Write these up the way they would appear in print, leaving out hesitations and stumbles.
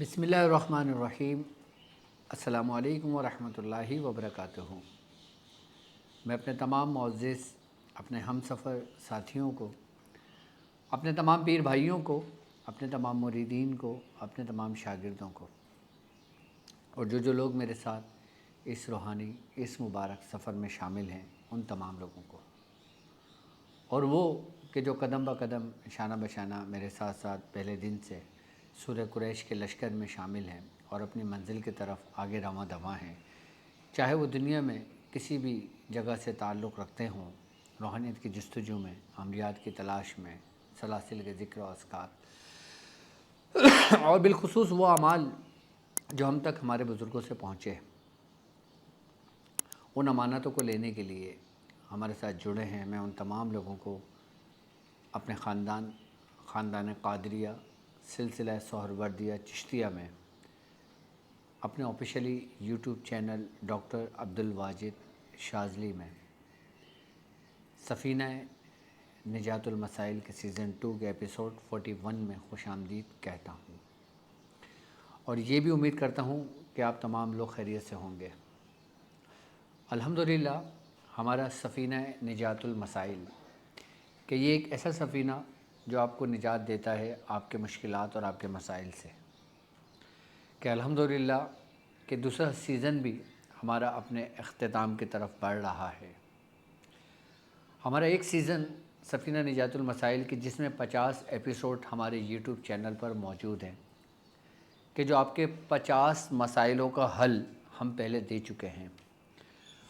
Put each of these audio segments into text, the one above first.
بسم اللہ الرحمن الرحیم۔ السلام علیکم ورحمۃ اللہ وبرکاتہ۔ میں اپنے تمام معزز اپنے ہم سفر ساتھیوں کو، اپنے تمام پیر بھائیوں کو، اپنے تمام مریدین کو، اپنے تمام شاگردوں کو، اور جو لوگ میرے ساتھ اس روحانی اس مبارک سفر میں شامل ہیں ان تمام لوگوں کو، اور وہ کہ جو قدم بہ قدم شانہ بشانہ میرے ساتھ ساتھ پہلے دن سے سورہ قریش کے لشکر میں شامل ہیں اور اپنی منزل کی طرف آگے رواں دواں ہیں، چاہے وہ دنیا میں کسی بھی جگہ سے تعلق رکھتے ہوں، روحانیت کی جستجو میں، عملیات کی تلاش میں، سلاسل کے ذکر و اذکار، اور بالخصوص وہ اعمال جو ہم تک ہمارے بزرگوں سے پہنچے، ان امانتوں کو لینے کے لیے ہمارے ساتھ جڑے ہیں۔ میں ان تمام لوگوں کو اپنے خاندان قادریہ سلسلہ سہروردیہ چشتیہ میں اپنے officially YouTube channel doctor Abdul Wajid شاذلی میں سفینہ نجات المسائل کے سیزن 2 کے ایپیسوڈ 41 میں خوش آمدید کہتا ہوں، اور یہ بھی امید کرتا ہوں کہ آپ تمام لوگ خیریت سے ہوں گے۔ الحمدللہ ہمارا سفینہ نجات المسائل کہ یہ ایک ایسا سفینہ جو آپ کو نجات دیتا ہے آپ کے مشکلات اور آپ کے مسائل سے، کہ الحمدللہ کہ دوسرا سیزن بھی ہمارا اپنے اختتام کی طرف بڑھ رہا ہے۔ ہمارا ایک سیزن سفینہ نجات المسائل کی جس میں 50 ایپیسوڈ ہمارے یوٹیوب چینل پر موجود ہیں، کہ جو آپ کے 50 مسائلوں کا حل ہم پہلے دے چکے ہیں،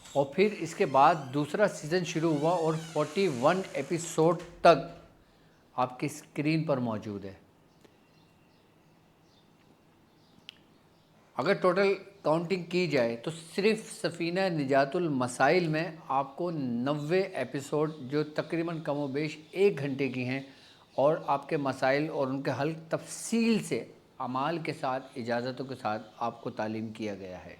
اور پھر اس کے بعد دوسرا سیزن شروع ہوا اور 41 ایپیسوڈ تک آپ کی اسکرین پر موجود ہے۔ اگر ٹوٹل کاؤنٹنگ کی جائے تو صرف سفینہ نجات المسائل میں آپ کو 90 ایپیسوڈ جو تقریباً کم و بیش 1 گھنٹے کی ہیں، اور آپ کے مسائل اور ان کے حل تفصیل سے اعمال کے ساتھ اجازتوں کے ساتھ آپ کو تعلیم کیا گیا ہے۔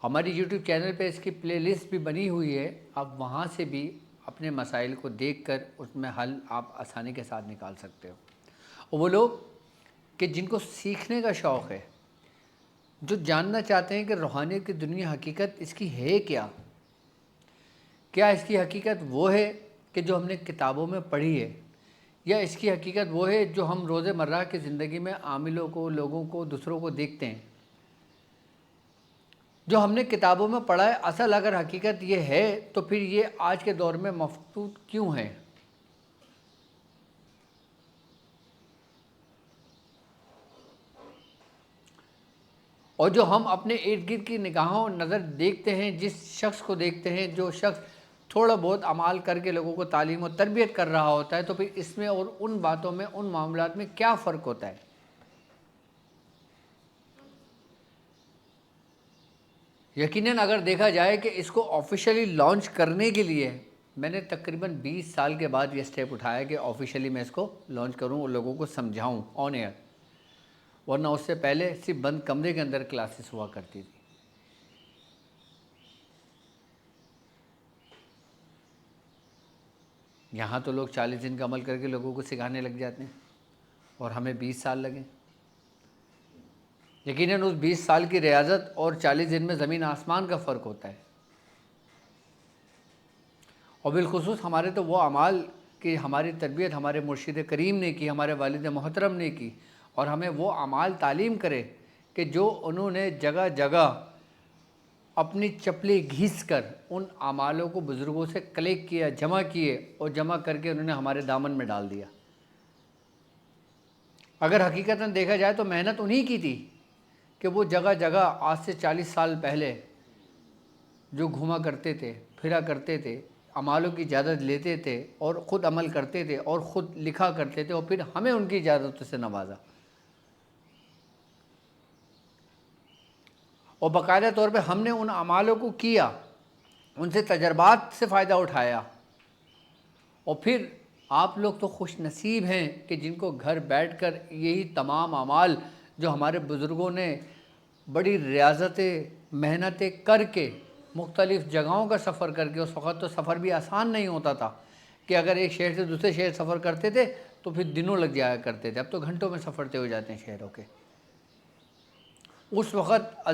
ہماری یوٹیوب چینل پہ اس کی پلے لسٹ بھی بنی ہوئی ہے، آپ وہاں سے بھی اپنے مسائل کو دیکھ کر اس میں حل آپ آسانی کے ساتھ نکال سکتے ہو۔ اور وہ لوگ کہ جن کو سیکھنے کا شوق ہے، جو جاننا چاہتے ہیں کہ روحانیت کی دنیا حقیقت اس کی ہے کیا اس کی حقیقت وہ ہے کہ جو ہم نے کتابوں میں پڑھی ہے، یا اس کی حقیقت وہ ہے جو ہم روز مرہ کی زندگی میں عاملوں کو، لوگوں کو، دوسروں کو دیکھتے ہیں۔ جو ہم نے کتابوں میں پڑھا ہے، اصل اگر حقیقت یہ ہے تو پھر یہ آج کے دور میں مفقود کیوں ہے؟ اور جو ہم اپنے ارد گرد کی نگاہوں نظر دیکھتے ہیں، جس شخص کو دیکھتے ہیں، جو شخص تھوڑا بہت عمال کر کے لوگوں کو تعلیم و تربیت کر رہا ہوتا ہے، تو پھر اس میں اور ان باتوں میں، ان معاملات میں کیا فرق ہوتا ہے؟ یقیناً اگر دیکھا جائے کہ اس کو آفیشلی لانچ کرنے کے لیے میں نے تقریباً 20 سال کے بعد یہ سٹیپ اٹھایا کہ آفیشلی میں اس کو لانچ کروں اور لوگوں کو سمجھاؤں آن ایئر، ورنہ اس سے پہلے صرف بند کمرے کے اندر کلاسز ہوا کرتی تھی۔ یہاں تو لوگ 40 دن کا عمل کر کے لوگوں کو سکھانے لگ جاتے ہیں، اور ہمیں 20 سال لگے۔ یقیناً اس 20 سال کی ریاضت اور 40 دن میں زمین آسمان کا فرق ہوتا ہے۔ اور بالخصوص ہمارے تو وہ اعمال کہ ہماری تربیت ہمارے مرشد کریم نے کی، ہمارے والد محترم نے کی، اور ہمیں وہ اعمال تعلیم کرے کہ جو انہوں نے جگہ جگہ اپنی چپلیں گھیس کر ان اعمالوں کو بزرگوں سے کلیکٹ کیا، جمع کیے، اور جمع کر کے انہوں نے ہمارے دامن میں ڈال دیا۔ اگر حقیقتاً دیکھا جائے تو محنت انہی کی تھی کہ وہ جگہ جگہ آج سے 40 سال پہلے جو گھوما کرتے تھے، پھرا کرتے تھے، اعمالوں کی اجازت لیتے تھے اور خود عمل کرتے تھے اور خود لکھا کرتے تھے، اور پھر ہمیں ان کی اجازتوں سے نوازا، اور باقاعدہ طور پہ ہم نے ان اعمالوں کو کیا، ان سے تجربات سے فائدہ اٹھایا، اور پھر آپ لوگ تو خوش نصیب ہیں کہ جن کو گھر بیٹھ کر یہی تمام اعمال جو ہمارے بزرگوں نے بڑی ریاضتیں، محنتیں کر کے، مختلف جگہوں کا سفر کر کے، اس وقت تو سفر بھی آسان نہیں ہوتا تھا کہ اگر ایک شہر سے دوسرے شہر سفر کرتے تھے تو پھر دنوں لگ جایا کرتے تھے، اب تو گھنٹوں میں سفر طے ہو جاتے ہیں شہروں کے۔ اس وقت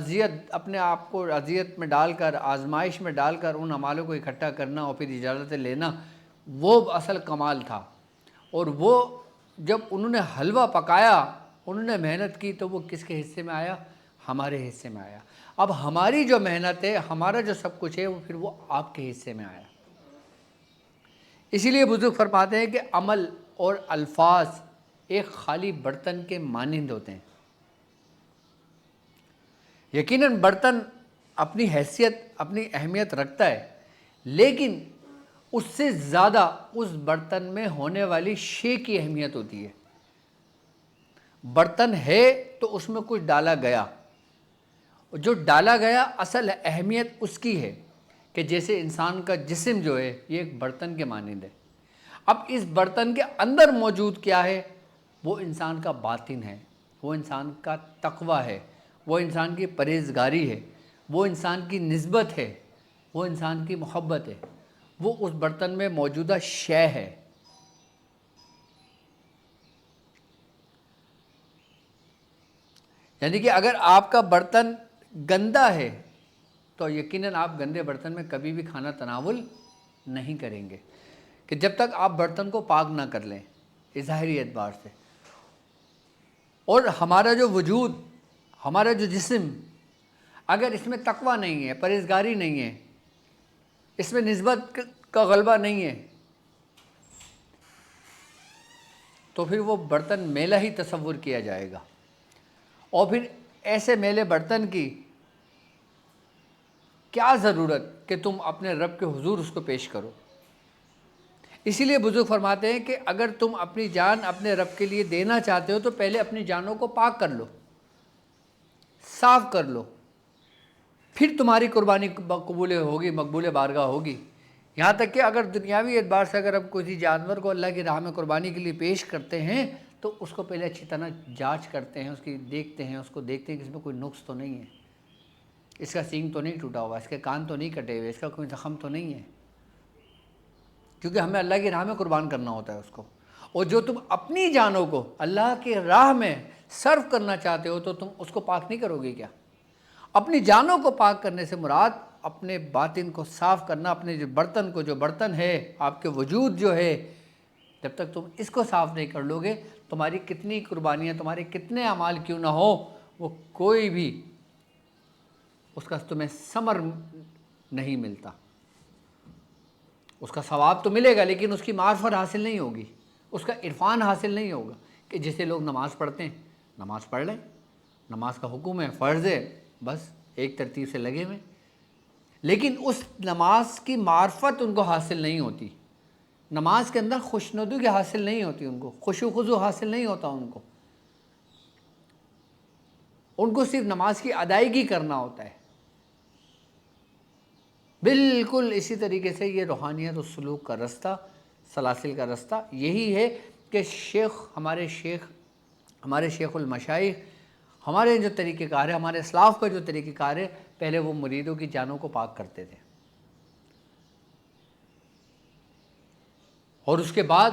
اپنے آپ کو اذیت میں ڈال کر، آزمائش میں ڈال کر ان اعمالوں کو اکٹھا کرنا اور پھر اجازتیں لینا، وہ اصل کمال تھا۔ اور وہ جب انہوں نے حلوہ پکایا، انہوں نے محنت کی، تو وہ کس کے حصے میں آیا؟ ہمارے حصے میں آیا۔ اب ہماری جو محنت ہے، ہمارا جو سب کچھ ہے، وہ پھر وہ آپ کے حصے میں آیا۔ اسی لیے بزرگ فرماتے ہیں کہ عمل اور الفاظ ایک خالی برتن کے مانند ہوتے ہیں۔ یقیناً برتن اپنی حیثیت، اپنی اہمیت رکھتا ہے، لیکن اس سے زیادہ اس برتن میں ہونے والی شے کی اہمیت ہوتی ہے۔ برتن ہے تو اس میں کچھ ڈالا گیا، جو ڈالا گیا اصل اہمیت اس کی ہے کہ جیسے انسان کا جسم جو ہے یہ ایک برتن کے مانند ہے۔ اب اس برتن کے اندر موجود کیا ہے؟ وہ انسان کا باطن ہے، وہ انسان کا تقوی ہے، وہ انسان کی پرہیزگاری ہے، وہ انسان کی نسبت ہے، وہ انسان کی محبت ہے، وہ اس برتن میں موجودہ شے ہے۔ یعنی کہ اگر آپ کا برتن گندا ہے تو یقیناً آپ گندے برتن میں کبھی بھی کھانا تناول نہیں کریں گے، کہ جب تک آپ برتن کو پاک نہ کر لیں ظاہری اعتبار سے۔ اور ہمارا جو وجود، ہمارا جو جسم، اگر اس میں تقوی نہیں ہے، پرہیزگاری نہیں ہے، اس میں نسبت کا غلبہ نہیں ہے، تو پھر وہ برتن میلا ہی تصور کیا جائے گا۔ اور پھر ایسے میلے برتن کی کیا ضرورت کہ تم اپنے رب کے حضور اس کو پیش کرو۔ اسی لیے بزرگ فرماتے ہیں کہ اگر تم اپنی جان اپنے رب کے لیے دینا چاہتے ہو تو پہلے اپنی جانوں کو پاک کر لو، صاف کر لو، پھر تمہاری قربانی قبول ہوگی، مقبول بارگاہ ہوگی۔ یہاں تک کہ اگر دنیاوی اعتبار سے اگر ہم کسی جانور کو اللہ کی راہ میں قربانی کے لیے پیش کرتے ہیں تو اس کو پہلے اچھی طرح جانچ کرتے ہیں، اس کی دیکھتے ہیں کہ اس میں کوئی نقص تو نہیں ہے، اس کا سینگ تو نہیں ٹوٹا ہوا، اس کے کان تو نہیں کٹے ہوئے، اس کا کوئی زخم تو نہیں ہے، کیونکہ ہمیں اللہ کی راہ میں قربان کرنا ہوتا ہے اس کو۔ اور جو تم اپنی جانوں کو اللہ کی راہ میں صرف کرنا چاہتے ہو تو تم اس کو پاک نہیں کرو گے کیا؟ اپنی جانوں کو پاک کرنے سے مراد اپنے باطن کو صاف کرنا، اپنے جو برتن ہے، آپ کے وجود جو ہے، جب تک تم اس کو صاف نہیں کر لو گے، تمہاری کتنی قربانیاں، تمہارے کتنے اعمال کیوں نہ ہو، وہ کوئی بھی اس کا تمہیں ثمر نہیں ملتا۔ اس کا ثواب تو ملے گا لیکن اس کی معرفت حاصل نہیں ہوگی، اس کا عرفان حاصل نہیں ہوگا۔ کہ جیسے لوگ نماز پڑھتے ہیں، نماز پڑھ لیں، نماز کا حکم ہے، فرض ہے، بس ایک ترتیب سے لگے ہوئے، لیکن اس نماز کی معرفت ان کو حاصل نہیں ہوتی، نماز کے اندر خوشنودی حاصل نہیں ہوتی، ان کو خشوع و خضوع حاصل نہیں ہوتا، ان کو صرف نماز کی ادائیگی کرنا ہوتا ہے۔ بالکل اسی طریقے سے یہ روحانیت و سلوک کا رستہ، سلاسل کا رستہ یہی ہے کہ ہمارے شیخ المشائخ، ہمارے جو طریقہ کار ہے، ہمارے اسلاف کا جو طریقہ کار ہے، پہلے وہ مریدوں کی جانوں کو پاک کرتے تھے، اور اس کے بعد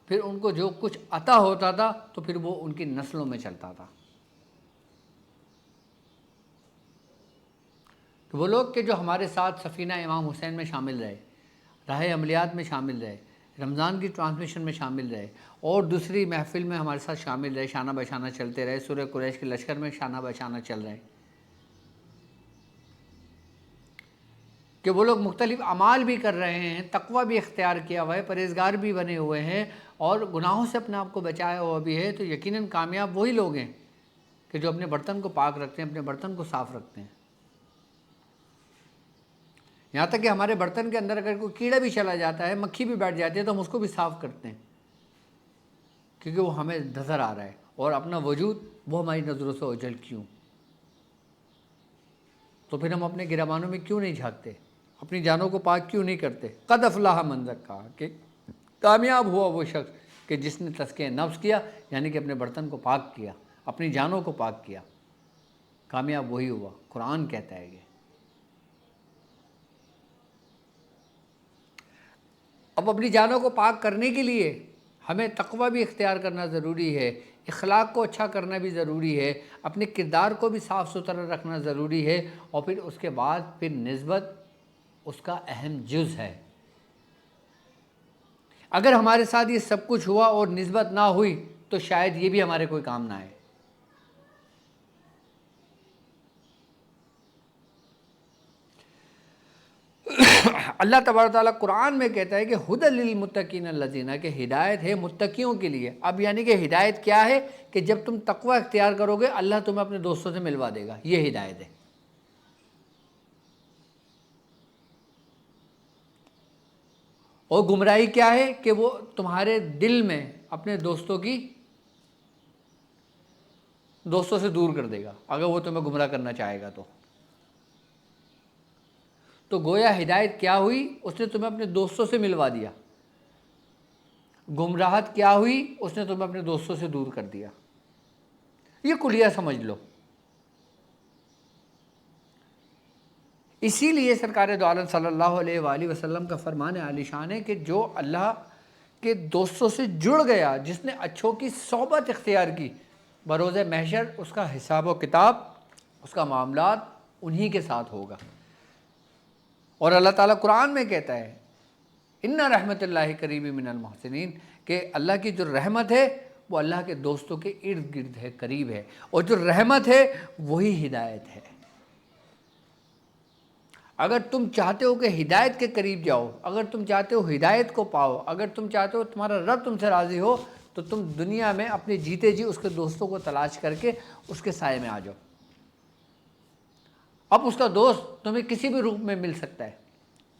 پھر ان کو جو کچھ عطا ہوتا تھا تو پھر وہ ان کی نسلوں میں چلتا تھا۔ تو وہ لوگ کہ جو ہمارے ساتھ سفینہ امام حسین میں شامل رہے، راہ عملیات میں شامل رہے، رمضان کی ٹرانسمیشن میں شامل رہے، اور دوسری محفل میں ہمارے ساتھ شامل رہے، شانہ بہ شانہ چلتے رہے، سورہ قریش کے لشکر میں شانہ بہ شانہ چل رہے، کہ وہ لوگ مختلف اعمال بھی کر رہے ہیں، تقوی بھی اختیار کیا ہوا ہے، پرہیزگار بھی بنے ہوئے ہیں، اور گناہوں سے اپنے آپ کو بچایا ہوا بھی ہے، تو یقیناً کامیاب وہی لوگ ہیں کہ جو اپنے برتن کو پاک رکھتے ہیں، اپنے برتن کو صاف رکھتے ہیں۔ یہاں تک کہ ہمارے برتن کے اندر اگر کوئی کیڑا بھی چلا جاتا ہے، مکھی بھی بیٹھ جاتی ہے، تو ہم اس کو بھی صاف کرتے ہیں، کیونکہ وہ ہمیں نظر آ رہا ہے، اور اپنا وجود وہ ہماری نظروں سے اوجھل کیوں؟ تو پھر ہم اپنے گریبانوں میں کیوں نہیں جھانکتے، اپنی جانوں کو پاک کیوں نہیں کرتے؟ قد افلح من زکاہا، کہ کامیاب ہوا وہ شخص کہ جس نے تزکیہ نفس کیا، یعنی کہ اپنے برتن کو پاک کیا، اپنی جانوں کو پاک کیا، کامیاب وہی ہوا۔ قرآن کہتا ہے یہ۔ اب اپنی جانوں کو پاک کرنے کے لیے ہمیں تقوی بھی اختیار کرنا ضروری ہے، اخلاق کو اچھا کرنا بھی ضروری ہے، اپنے کردار کو بھی صاف ستھرا رکھنا ضروری ہے، اور پھر اس کے بعد پھر نسبت اس کا اہم جز ہے۔ اگر ہمارے ساتھ یہ سب کچھ ہوا اور نسبت نہ ہوئی تو شاید یہ بھی ہمارے کوئی کام نہ آئے۔ اللہ تبارک تعالیٰ قرآن میں کہتا ہے کہ ھدی للمتقین الذین، کہ ہدایت ہے متقیوں کے لیے۔ اب یعنی کہ ہدایت کیا ہے کہ جب تم تقوی اختیار کرو گے اللہ تمہیں اپنے دوستوں سے ملوا دے گا، یہ ہدایت ہے۔ اور گمراہی کیا ہے کہ وہ تمہارے دل میں اپنے دوستوں سے دور کر دے گا اگر وہ تمہیں گمراہ کرنا چاہے گا تو گویا ہدایت کیا ہوئی، اس نے تمہیں اپنے دوستوں سے ملوا دیا۔ گمراہت کیا ہوئی، اس نے تمہیں اپنے دوستوں سے دور کر دیا۔ یہ کلیہ سمجھ لو۔ اسی لیے سرکار دو عالم صلی اللہ علیہ وآلہ وسلم کا فرمان عالی شان ہے کہ جو اللہ کے دوستوں سے جڑ گیا، جس نے اچھوں کی صحبت اختیار کی، بروز محشر اس کا حساب و کتاب، اس کا معاملات انہی کے ساتھ ہوگا۔ اور اللہ تعالیٰ قرآن میں کہتا ہے ان رحمت اللہ قریب من المحسنین، کہ اللہ کی جو رحمت ہے وہ اللہ کے دوستوں کے ارد گرد ہے، قریب ہے، اور جو رحمت ہے وہی ہدایت ہے۔ اگر تم چاہتے ہو کہ ہدایت کے قریب جاؤ، اگر تم چاہتے ہو ہدایت کو پاؤ، اگر تم چاہتے ہو تمہارا رب تم سے راضی ہو، تو تم دنیا میں اپنے جیتے جی اس کے دوستوں کو تلاش کر کے اس کے سائے میں آ جاؤ۔ اب اس کا دوست تمہیں کسی بھی روپ میں مل سکتا ہے،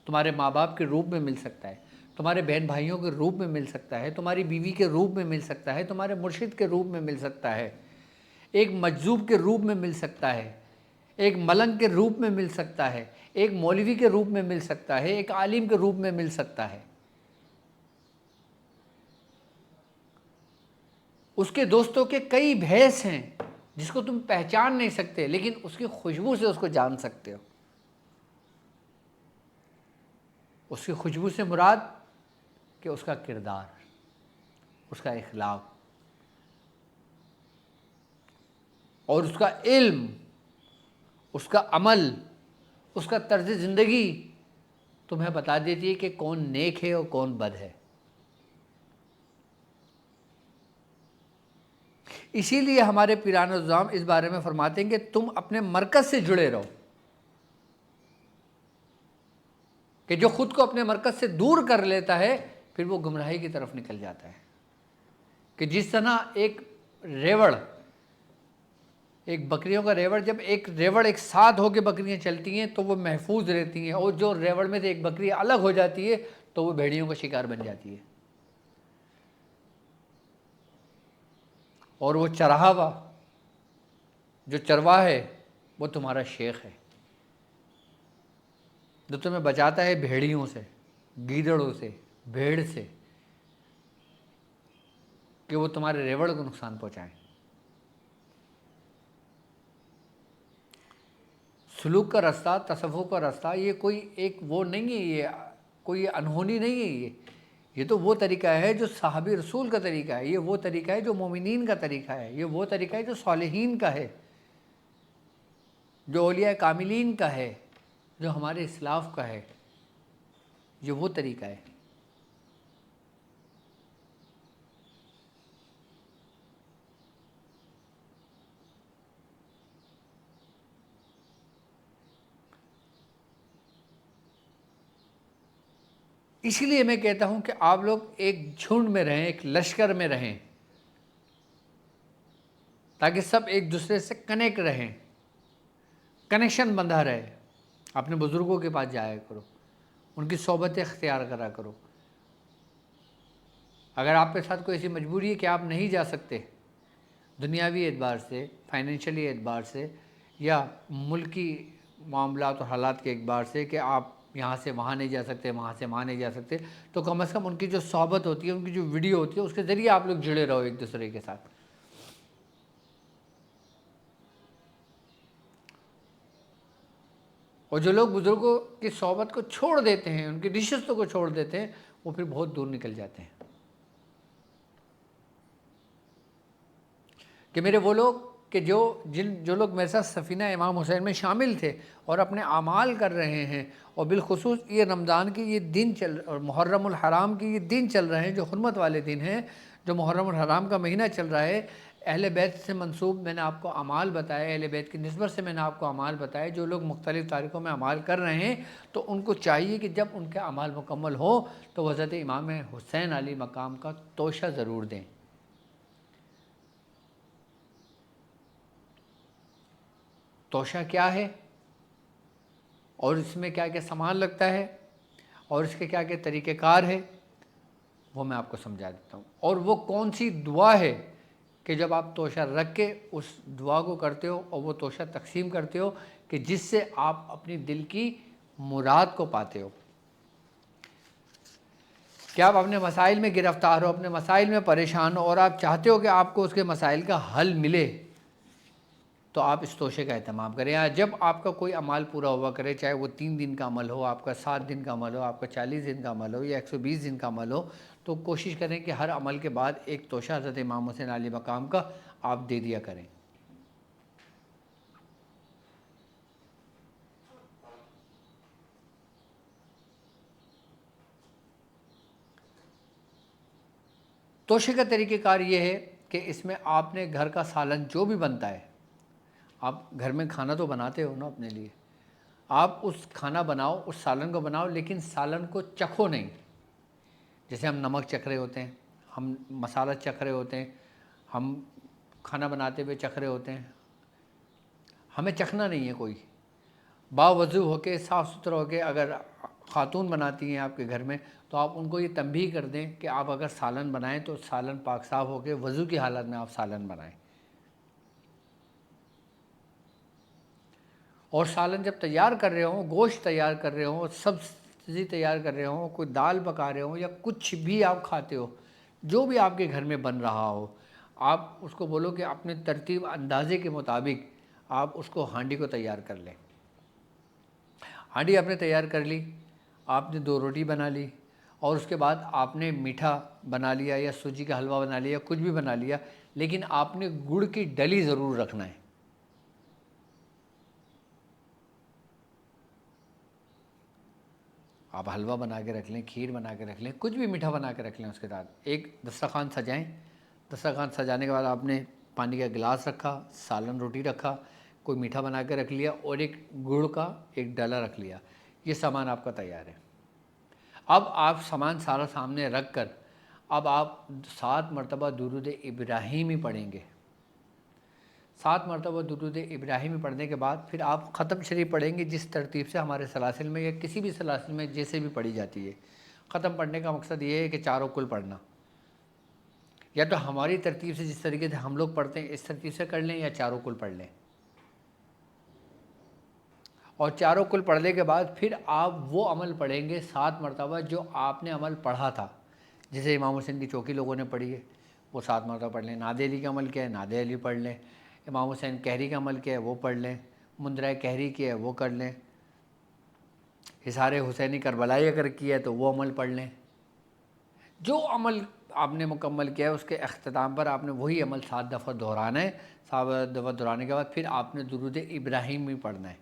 تمہارے ماں باپ کے روپ میں مل سکتا ہے، تمہارے بہن بھائیوں کے روپ میں مل سکتا ہے، تمہاری بیوی کے روپ میں مل سکتا ہے، تمہارے مرشد کے روپ میں مل سکتا ہے، ایک مجذوب کے روپ میں مل سکتا ہے، ایک ملنگ کے روپ میں مل سکتا ہے، ایک مولوی کے روپ میں مل سکتا ہے، ایک عالم کے روپ میں مل سکتا ہے۔ اس کے دوستوں کے کئی بھیس ہیں جس کو تم پہچان نہیں سکتے، لیکن اس کی خوشبو سے اس کو جان سکتے ہو۔ اس کی خوشبو سے مراد کہ اس کا کردار، اس کا اخلاق اور اس کا علم، اس کا عمل، اس کا طرز زندگی تمہیں بتا دیتی ہے کہ کون نیک ہے اور کون بد ہے۔ اسی لیے ہمارے پیران الزام اس بارے میں فرماتے ہیں کہ تم اپنے مرکز سے جڑے رہو، کہ جو خود کو اپنے مرکز سے دور کر لیتا ہے پھر وہ گمراہی کی طرف نکل جاتا ہے۔ کہ جس طرح ایک ریوڑ، ایک بکریوں کا ریوڑ، جب ایک ریوڑ ایک ساتھ ہو کے بکریاں چلتی ہیں تو وہ محفوظ رہتی ہیں، اور جو ریوڑ میں سے ایک بکری الگ ہو جاتی ہے تو وہ بھیڑیوں کا شکار بن جاتی ہے۔ اور وہ چراہا ہوا، جو چرواہ ہے، وہ تمہارا شیخ ہے، جو تمہیں بچاتا ہے بھیڑیوں سے، گیدڑوں سے، بھیڑ سے، کہ وہ تمہارے ریوڑ کو نقصان پہنچائیں۔ سلوک کا رستہ، تصوف کا رستہ، یہ کوئی ایک وہ نہیں ہے، یہ کوئی انہونی نہیں ہے، یہ تو وہ طریقہ ہے جو صحابی رسول کا طریقہ ہے، یہ وہ طریقہ ہے جو مومنین کا طریقہ ہے، یہ وہ طریقہ ہے جو صالحین کا ہے، جو اولیاء کاملین کا ہے، جو ہمارے اسلاف کا ہے، یہ وہ طریقہ ہے۔ اسی لیے میں کہتا ہوں کہ آپ لوگ ایک جھنڈ میں رہیں، ایک لشکر میں رہیں، تاکہ سب ایک دوسرے سے کنیکٹ رہیں، کنیکشن بندھا رہے۔ اپنے بزرگوں کے پاس جایا کرو، ان کی صحبت اختیار کرا کرو۔ اگر آپ کے ساتھ کوئی ایسی مجبوری ہے کہ آپ نہیں جا سکتے، دنیاوی اعتبار سے، فائنینشلی اعتبار سے، یا ملکی معاملات اور حالات کے اعتبار سے، کہ آپ یہاں سے وہاں نہیں جا سکتے، وہاں سے وہاں نہیں جا سکتے، تو کم از کم ان کی جو صحبت ہوتی ہے، ان کی جو ویڈیو ہوتی ہے، اس کے ذریعے آپ لوگ جڑے رہو ایک دوسرے کے ساتھ۔ اور جو لوگ بزرگوں کی صحبت کو چھوڑ دیتے ہیں، ان کی نشستوں کو چھوڑ دیتے ہیں، وہ پھر بہت دور نکل جاتے ہیں۔ کہ میرے وہ لوگ کہ جو لوگ میرے ساتھ سفینہ امام حسین میں شامل تھے اور اپنے اعمال کر رہے ہیں، اور بالخصوص یہ رمضان کی یہ دن اور محرم الحرام کی یہ دن چل رہے ہیں جو حرمت والے دن ہیں، جو محرم الحرام کا مہینہ چل رہا ہے، اہل بیت سے منسوب میں نے آپ کو اعمال بتائے، اہل بیت کی نسبت سے میں نے آپ کو اعمال بتائے، جو لوگ مختلف تاریخوں میں اعمال کر رہے ہیں تو ان کو چاہیے کہ جب ان کے اعمال مکمل ہوں تو وہ حضرت امام حسین علیہ مقام کا توشہ ضرور دیں۔ توشہ کیا ہے اور اس میں کیا کیا سامان لگتا ہے اور اس کے کیا کیا طریقہ کار ہے، وہ میں آپ کو سمجھا دیتا ہوں۔ اور وہ کون سی دعا ہے کہ جب آپ توشہ رکھ کے اس دعا کو کرتے ہو اور وہ توشہ تقسیم کرتے ہو کہ جس سے آپ اپنی دل کی مراد کو پاتے ہو۔ کہ آپ اپنے مسائل میں گرفتار ہو، اپنے مسائل میں پریشان ہو اور آپ چاہتے ہو کہ آپ کو اس کے مسائل کا حل ملے، تو آپ اس توشے کا اہتمام کریں۔ جب آپ کا کوئی عمل پورا ہوا کرے، چاہے وہ 3 دن کا عمل ہو، آپ کا 7 دن کا عمل ہو، آپ کا 40 دن کا عمل ہو یا 120 دن کا عمل ہو، تو کوشش کریں کہ ہر عمل کے بعد ایک توشہ حضرت امام حسین علیہ مقام کا آپ دے دیا کریں۔ توشے کا طریقہ کار یہ ہے کہ اس میں آپ نے گھر کا سالن جو بھی بنتا ہے، آپ گھر میں کھانا تو بناتے ہو نا اپنے لیے، آپ اس کھانا بناؤ، اس سالن کو بناؤ، لیکن سالن کو چکھو نہیں۔ جیسے ہم نمک چکھ رہے ہوتے ہیں، ہم مسالہ چکھ رہے ہوتے ہیں، ہم کھانا بناتے ہوئے چکھ رہے ہوتے ہیں، ہمیں چکھنا نہیں ہے کوئی۔ باوضو ہو کے، صاف ستھرا ہو کے، اگر خاتون بناتی ہیں آپ کے گھر میں تو آپ ان کو یہ تنبیہ کر دیں کہ آپ اگر سالن بنائیں تو سالن پاک صاف ہو کے وضو کی حالت میں آپ سالن بنائیں۔ اور سالن جب تیار کر رہے ہوں، گوشت تیار کر رہے ہوں، سبزی تیار کر رہے ہوں، کوئی دال پکا رہے ہوں یا کچھ بھی آپ کھاتے ہو، جو بھی آپ کے گھر میں بن رہا ہو، آپ اس کو بولو کہ اپنے ترتیب اندازے کے مطابق آپ اس کو ہانڈی کو تیار کر لیں۔ ہانڈی آپ نے تیار کر لی، آپ نے 2 روٹی بنا لی اور اس کے بعد آپ نے میٹھا بنا لیا یا سوجی کا حلوہ بنا لیا، کچھ بھی بنا لیا، لیکن آپ نے گڑ کی ڈلی ضرور رکھنا ہے۔ آپ حلوہ بنا کے رکھ لیں، کھیر بنا کے رکھ لیں، کچھ بھی میٹھا بنا کے رکھ لیں۔ اس کے ساتھ ایک دسترخوان سجائیں، دسترخوان سجانے کے بعد آپ نے پانی کا گلاس رکھا، سالن روٹی رکھا، کوئی میٹھا بنا کے رکھ لیا اور ایک گڑ کا ایک ڈلا رکھ لیا۔ یہ سامان آپ کا تیار ہے۔ اب آپ سامان سارا سامنے رکھ کر اب آپ 7 مرتبہ درود ابراہیمی پڑھیں گے۔ 7 مرتبہ درود ابراہیمی پڑھنے کے بعد پھر آپ ختم شریف پڑھیں گے، جس ترتیب سے ہمارے سلاسل میں یا کسی بھی سلاسل میں جیسے بھی پڑھی جاتی ہے۔ ختم پڑھنے کا مقصد یہ ہے کہ چاروں کل پڑھنا، یا تو ہماری ترتیب سے جس طریقے سے ہم لوگ پڑھتے ہیں اس ترتیب سے کر لیں یا چاروں کل پڑھ لیں۔ اور چاروں کل پڑھنے کے بعد پھر آپ وہ عمل پڑھیں گے 7 مرتبہ جو آپ نے عمل پڑھا تھا۔ جیسے امام حسین کی چوکی لوگوں نے پڑھی ہے وہ 7 مرتبہ پڑھ لیں، ناد علی کا عمل کیا ہے ناد علی پڑھ لیں، امام حسین کہری کا عمل کیا ہے وہ پڑھ لیں، مندرہ کہری کیا ہے وہ کر لیں، حصار حسینی کربلائی اگر کیا ہے تو وہ عمل پڑھ لیں۔ جو عمل آپ نے مکمل کیا ہے اس کے اختتام پر آپ نے وہی عمل 7 دفعہ دہرانا ہے۔ 7 دفعہ دہرانے کے بعد پھر آپ نے درود ابراہیم بھی پڑھنا ہے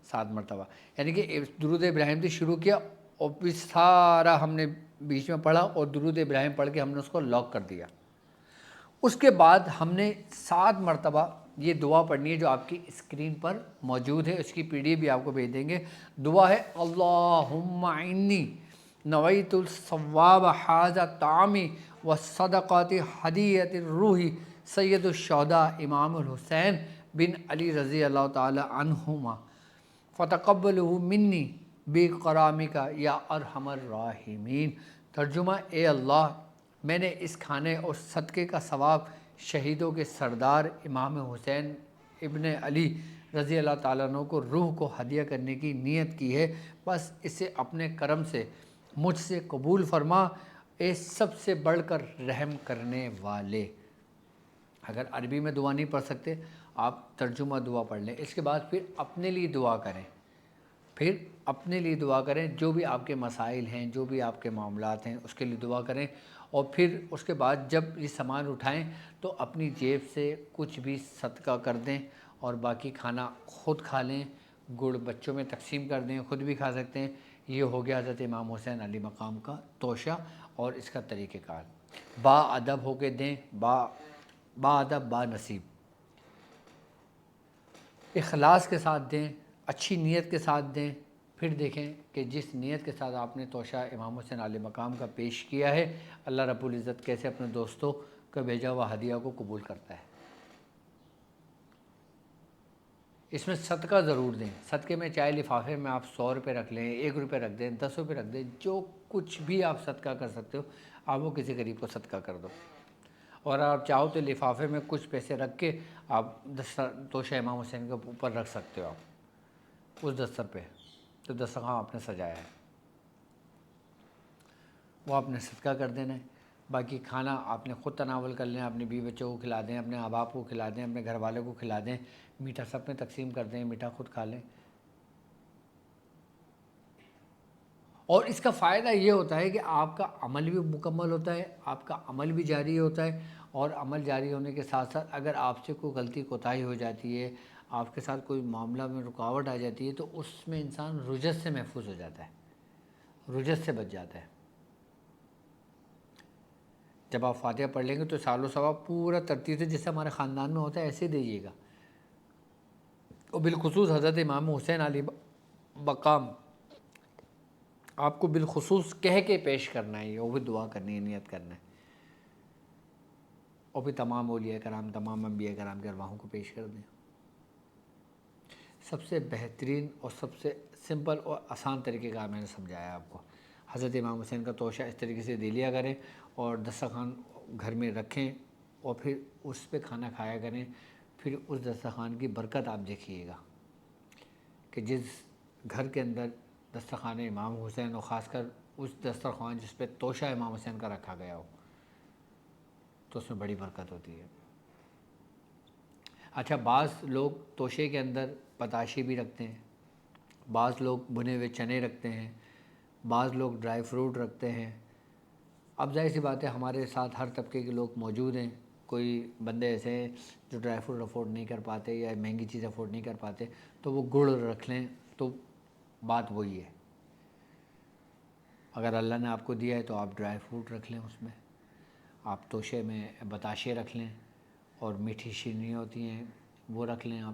7 مرتبہ، یعنی کہ درود ابراہیم سے شروع کیا اور پھر سارا ہم نے بیچ میں پڑھا اور درود ابراہیم پڑھ کے ہم نے اس کو لاک کر دیا۔ اس کے بعد ہم نے 7 مرتبہ یہ دعا پڑھنی ہے جو آپ کی اسکرین پر موجود ہے، اس کی پی ڈی ایف بھی آپ کو بھیج دیں گے۔ دعا ہے اللہم انی نویت الثواب حاذا طعامی والصدقات ہدیۃ الروح سید الشہداء امام الحسین بن علی رضی اللہ تعالی عنہما فتقبلہ منی بکرامک یا ارحم الراحمین۔ ترجمہ: اے اللہ، میں نے اس کھانے اور صدقے کا ثواب شہیدوں کے سردار امام حسین ابن علی رضی اللہ تعالیٰ عنہ کو روح کو ہدیہ کرنے کی نیت کی ہے، بس اسے اپنے کرم سے مجھ سے قبول فرما، اے سب سے بڑھ کر رحم کرنے والے۔ اگر عربی میں دعا نہیں پڑھ سکتے آپ ترجمہ دعا پڑھ لیں۔ اس کے بعد پھر اپنے لیے دعا کریں، پھر اپنے لیے دعا کریں، جو بھی آپ کے مسائل ہیں، جو بھی آپ کے معاملات ہیں، اس کے لیے دعا کریں، اور پھر اس کے بعد جب یہ سامان اٹھائیں تو اپنی جیب سے کچھ بھی صدقہ کر دیں، اور باقی کھانا خود کھا لیں، گڑ بچوں میں تقسیم کر دیں، خود بھی کھا سکتے ہیں۔ یہ ہو گیا حضرت امام حسین علیہ مقام کا توشہ اور اس کا طریقہ کار۔ با ادب ہو کے دیں، با ادب با نصیب، اخلاص کے ساتھ دیں، اچھی نیت کے ساتھ دیں۔ پھر دیکھیں کہ جس نیت کے ساتھ آپ نے توشہ امام حسین علیہ مقام کا پیش کیا ہے، اللہ رب العزت کیسے اپنے دوستوں کا بھیجا ہوا ہدیہ کو قبول کرتا ہے۔ اس میں صدقہ ضرور دیں۔ صدقے میں چاہے لفافے میں آپ 100 روپے رکھ لیں، 1 روپے رکھ دیں، 10 روپے رکھ دیں، جو کچھ بھی آپ صدقہ کر سکتے ہو آپ وہ کسی غریب کو صدقہ کر دو۔ اور آپ چاہو تو لفافے میں کچھ پیسے رکھ کے آپ توشہ امام حسین کے اوپر رکھ سکتے ہو، آپ اس دستر پہ تو دسترخوان آپ نے سجایا ہے وہ آپ نے صدقہ کر دینا ہے۔ باقی کھانا آپ نے خود تناول کر لیں، اپنے بیوی بچوں کو کھلا دیں، اپنے احباب کو کھلا دیں، اپنے گھر والوں کو کھلا دیں، میٹھا سب میں تقسیم کر دیں، میٹھا خود کھا لیں۔ اور اس کا فائدہ یہ ہوتا ہے کہ آپ کا عمل بھی مکمل ہوتا ہے، آپ کا عمل بھی جاری ہوتا ہے، اور عمل جاری ہونے کے ساتھ ساتھ اگر آپ سے کوئی غلطی کوتاہی ہو جاتی ہے، آپ کے ساتھ کوئی معاملہ میں رکاوٹ آ جاتی ہے، تو اس میں انسان رجس سے محفوظ ہو جاتا ہے، رجس سے بچ جاتا ہے۔ جب آپ فاتحہ پڑھ لیں گے تو سال و ثواب پورا ترتیب سے جیسے ہمارے خاندان میں ہوتا ہے ایسے دیجیے گا۔ اور بالخصوص حضرت امام حسین علیہ مقام آپ کو بالخصوص کہہ کے پیش کرنا ہے، وہ بھی دعا کرنی ہے، نیت کرنا ہے، اور پھر تمام اولیاء کرام، تمام انبیاء کرام کے ارواحوں کو پیش کر دیں۔ سب سے بہترین اور سب سے سمپل اور آسان طریقے کا میں نے سمجھایا آپ کو۔ حضرت امام حسین کا توشہ اس طریقے سے دے لیا کریں، اور دسترخوان گھر میں رکھیں، اور پھر اس پہ کھانا کھایا کریں۔ پھر اس دسترخوان کی برکت آپ دیکھیے گا کہ جس گھر کے اندر دسترخوان امام حسین، اور خاص کر اس دسترخوان جس پہ توشہ امام حسین کا رکھا گیا ہو، تو اس میں بڑی برکت ہوتی ہے۔ اچھا، بعض لوگ توشے کے اندر پتاشے بھی رکھتے ہیں، بعض لوگ بھنے ہوئے چنے رکھتے ہیں، بعض لوگ ڈرائی فروٹ رکھتے ہیں۔ اب ظاہر سی بات ہے ہمارے ساتھ ہر طبقے کے لوگ موجود ہیں، کوئی بندے ایسے ہیں جو ڈرائی فروٹ افورڈ نہیں کر پاتے یا مہنگی چیز افورڈ نہیں کر پاتے، تو وہ گڑ رکھ لیں، تو بات وہی ہے۔ اگر اللہ نے آپ کو دیا ہے تو آپ ڈرائی فروٹ رکھ لیں، اس میں آپ توشے میں بتاشے رکھ لیں، اور میٹھی شیرنی ہوتی ہیں وہ رکھ لیں۔ آپ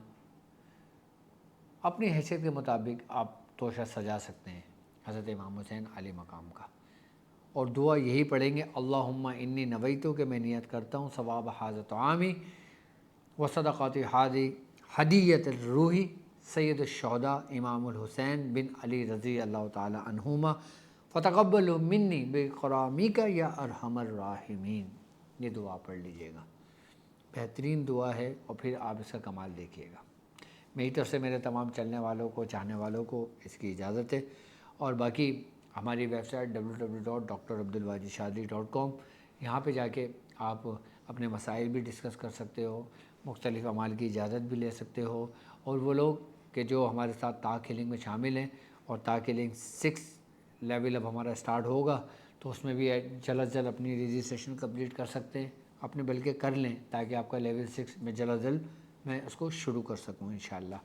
اپنی حیثیت کے مطابق آپ توشہ سجا سکتے ہیں حضرت امام حسین علیہ مقام کا، اور دعا یہی پڑھیں گے، اللہم انی نویتو، کہ میں نیت کرتا ہوں ثواب ھذا طعامی و صدقات ھذی ہدیۃ الروحی سید الشہداء امام الحسین بن علی رضی اللہ تعالی عنہما فتقبل منی بکرامیک یا ارحم الراحمین۔ یہ دعا پڑھ لیجئے گا، بہترین دعا ہے، اور پھر آپ اس کا کمال دیکھیے گا۔ میری طرف سے میرے تمام چلنے والوں کو، چاہنے والوں کو اس کی اجازت ہے، اور باقی ہماری ویب سائٹ www.drabdulwajidshadri.com، یہاں پہ جا کے آپ اپنے مسائل بھی ڈسکس کر سکتے ہو، مختلف اعمال کی اجازت بھی لے سکتے ہو، اور وہ لوگ کہ جو ہمارے ساتھ تا کلنگ میں شامل ہیں، اور تا کلنگ 6 لیول اب ہمارا سٹارٹ ہوگا، تو اس میں بھی جلد از جلد اپنی رجسٹریشن کمپلیٹ کر سکتے ہیں، اپنے بلکہ کر لیں، تاکہ آپ کا لیول 6 میں جلد از جلد میں اس کو شروع کر سکوں انشاءاللہ۔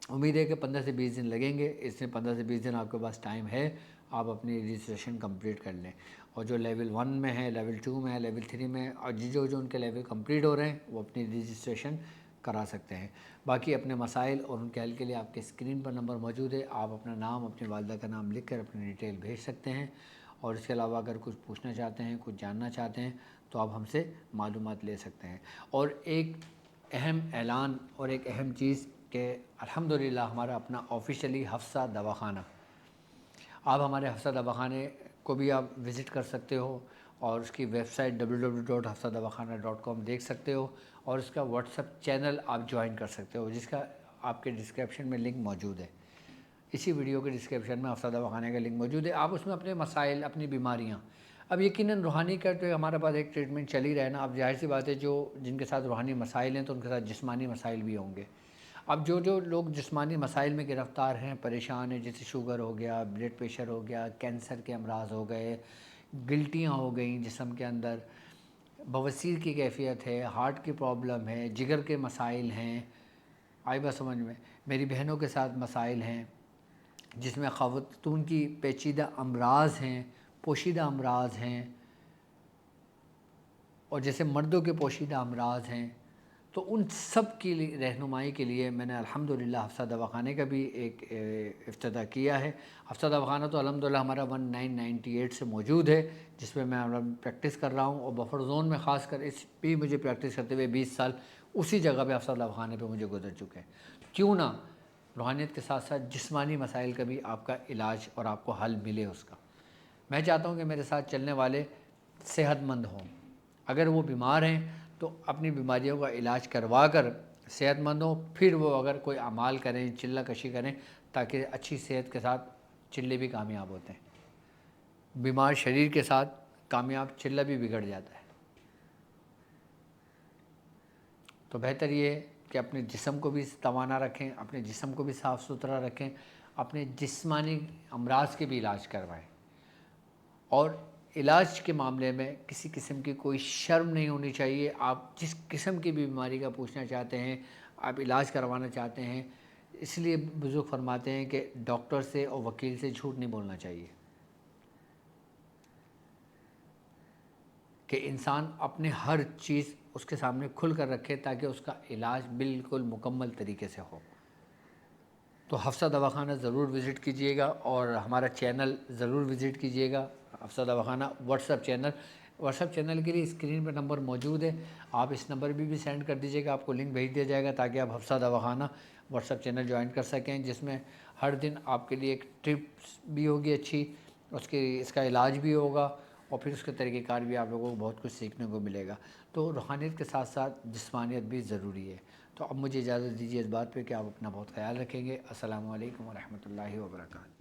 امید ہے کہ 15 سے 20 دن لگیں گے، اس میں 15 سے 20 دن آپ کے پاس ٹائم ہے، آپ اپنی رجسٹریشن کمپلیٹ کر لیں، اور جو لیول 1 میں ہے، لیول 2 میں ہے، لیول 3 میں، اور جو ان کے لیول کمپلیٹ ہو رہے ہیں وہ اپنی رجسٹریشن کرا سکتے ہیں۔ باقی اپنے مسائل اور ان کے حل کے لیے آپ کے اسکرین پر نمبر موجود ہے، آپ اپنا نام، اپنی والدہ کا نام لکھ کر اپنی ڈیٹیل بھیج سکتے ہیں، اور اس کے علاوہ اگر کچھ پوچھنا چاہتے ہیں، کچھ جاننا چاہتے ہیں، تو آپ ہم سے معلومات لے سکتے ہیں۔ اور ایک اہم اعلان اور ایک اہم چیز کہ الحمدللہ ہمارا اپنا آفیشیلی حفصہ دواخانہ، آپ ہمارے حفصہ دواخانے کو بھی آپ وزٹ کر سکتے ہو، اور اس کی ویب سائٹ www.hafsadawakhanah.com دیکھ سکتے ہو، اور اس کا واٹس ایپ چینل آپ جوائن کر سکتے ہو، جس کا آپ کے ڈسکرپشن میں لنک موجود ہے۔ اسی ویڈیو کے ڈسکرپشن میں حفصہ دواخانے کا لنک موجود ہے، آپ اس میں اپنے مسائل، اپنی بیماریاں، اب یقیناً روحانی کا تو ہمارے پاس ایک ٹریٹمنٹ چل ہی رہا ہے نا، اب ظاہر سی بات ہے جو جن کے ساتھ روحانی مسائل ہیں تو ان کے ساتھ جسمانی مسائل بھی ہوں گے۔ اب جو لوگ جسمانی مسائل میں گرفتار ہیں، پریشان ہیں، جیسے شوگر ہو گیا، بلڈ پریشر ہو گیا، کینسر کے امراض ہو گئے، گلٹیاں ہو گئیں جسم کے اندر، بواسیر کی کیفیت ہے، ہارٹ کی پرابلم ہے، جگر کے مسائل ہیں، آئی بات سمجھ میں، میری بہنوں کے ساتھ مسائل ہیں جس میں خواتون کی پیچیدہ امراض ہیں، پوشیدہ امراض ہیں، اور جیسے مردوں کے پوشیدہ امراض ہیں، تو ان سب کی رہنمائی کے لیے میں نے الحمدللہ حفصہ دواخانے کا بھی ایک افتتاح کیا ہے۔ حفصہ دواخانہ تو الحمدللہ ہمارا 1998 سے موجود ہے، جس میں پریکٹس کر رہا ہوں، اور بفر زون میں خاص کر اس بھی مجھے پریکٹس کرتے ہوئے 20 سال اسی جگہ پہ حفصہ دواخانے پہ مجھے گزر چکے ہیں۔ کیوں نہ روحانیت کے ساتھ ساتھ جسمانی مسائل کا بھی آپ کا علاج اور آپ کو حل ملے اس کا۔ میں چاہتا ہوں کہ میرے ساتھ چلنے والے صحت مند ہوں، اگر وہ بیمار ہیں تو اپنی بیماریوں کا علاج کروا کر صحت مند ہوں، پھر وہ اگر کوئی اعمال کریں، چلہ کشی کریں، تاکہ اچھی صحت کے ساتھ چلے بھی کامیاب ہوتے ہیں۔ بیمار شریر کے ساتھ کامیاب چلہ بھی بگڑ جاتا ہے۔ تو بہتر یہ ہے کہ اپنے جسم کو بھی توانا رکھیں، اپنے جسم کو بھی صاف ستھرا رکھیں، اپنے جسمانی امراض کے بھی علاج کروائیں، اور علاج کے معاملے میں کسی قسم کی کوئی شرم نہیں ہونی چاہیے۔ آپ جس قسم کی بھی بیماری کا پوچھنا چاہتے ہیں، آپ علاج کروانا چاہتے ہیں، اس لیے بزرگ فرماتے ہیں کہ ڈاکٹر سے اور وکیل سے جھوٹ نہیں بولنا چاہیے، کہ انسان اپنے ہر چیز اس کے سامنے کھل کر رکھے تاکہ اس کا علاج بالکل مکمل طریقے سے ہو۔ تو حفصہ دواخانہ ضرور وزٹ کیجئے گا، اور ہمارا چینل ضرور وزٹ کیجئے گا، Hafsa Dawakhana WhatsApp channel کے لیے اسکرین پہ نمبر موجود ہے، آپ اس نمبر بھی سینڈ کر دیجئے گا، آپ کو لنک بھیج دیا جائے گا تاکہ آپ Hafsa Dawakhana WhatsApp channel join کر سکیں، جس میں ہر دن آپ کے لیے ایک ٹپس بھی ہوگی اچھی، اس کا علاج بھی ہوگا، اور پھر اس کے طریقہ کار بھی آپ لوگوں کو بہت کچھ سیکھنے کو ملے گا۔ تو روحانیت کے ساتھ ساتھ جسمانیت بھی ضروری ہے۔ تو اب مجھے اجازت دیجیے اس بات پہ کہ آپ اپنا بہت خیال رکھیں گے۔ السلام علیکم ورحمۃ اللہ وبرکاتہ۔